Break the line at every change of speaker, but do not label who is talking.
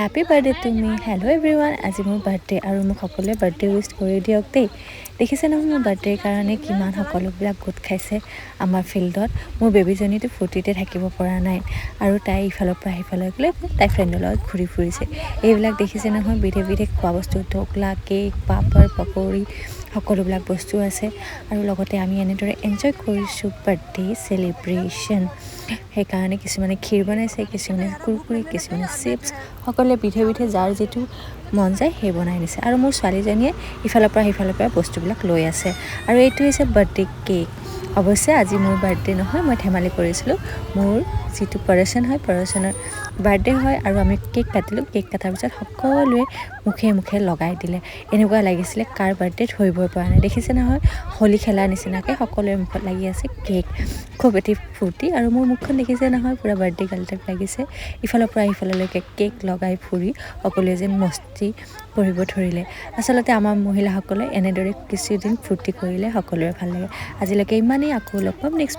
happy birthday to me hello' everyone আজি মোৰ birthday আৰু মোক সকলোৱে বাৰ্থডে উইচ কৰি দিয়ক দেই দেখিছে নহয় মোৰ বাৰ্থডেৰ কাৰণে কিমান সকলোবিলাক গোট খাইছে আমাৰ ফিল্ডত মোৰ বেবীজনীটো ফূৰ্তিতে থাকিব পৰা নাই আৰু তাই ইফালৰ পৰা সিফালে গ'লে তাই ফ্ৰেণ্ডৰ লগত ঘূৰি ফুৰিছে এইবিলাক দেখিছে নহয় বিধে বিধে খোৱা বস্তু ঢকলা কেক পাপৰ পকৰি সকলোবিলাক বস্তু আছে আৰু লগতে আমি এনেদৰে এনজয় কৰিছোঁ বাৰ্থডে চেলিব্ৰেশ্যন সেইকাৰণে কিছুমানে ক্ষীৰ বনাইছে কিছুমানে কুৰকুৰি কিছুমানে চিপছ সকলোৱে বিধে বিধে যাৰ যিটো মন যায় সেই বনাই দিছে আৰু মোৰ ছোৱালীজনীয়ে ইফালৰ পৰা বস্তুবিলাক লৈ আছে আৰু এইটো হৈছে বাৰ্থডে কেক অৱশ্যে আজি মোৰ বাৰ্থডে নহয় মই ধেমালি কৰিছিলোঁ মোৰ যিটো পাৰ্চন হয় পাৰ্চনৰ বাৰ্থডে হয় আৰু আমি কেক কাটিলোঁ কেক কটাৰ পিছত সকলোৱে মুখে মুখে লগাই দিলে এনেকুৱা লাগিছিলে কাৰ বাৰ্থডে ধৰিবই পৰা নাই দেখিছে নহয় হোলী খেলাৰ নিচিনাকৈ সকলোৰে মুখত লাগি আছে কেক খুব এটি ফূৰ্তি আৰু মোৰ মুখখন দেখিছে নহয় পূৰা বাৰ্থডে গাৰ্ল টাইপ লাগিছে ইফালৰ পৰা সিফাললৈকে কেক লগাই ফুৰি সকলোৱে যেন মস্তি কৰিব ধৰিলে আচলতে আমাৰ মহিলাসকলে এনেদৰে কিছুদিন ফূৰ্তি কৰিলে সকলোৰে ভাল লাগে আজিলৈকে ইমানেই আকৌ লগ পাম নেক্সট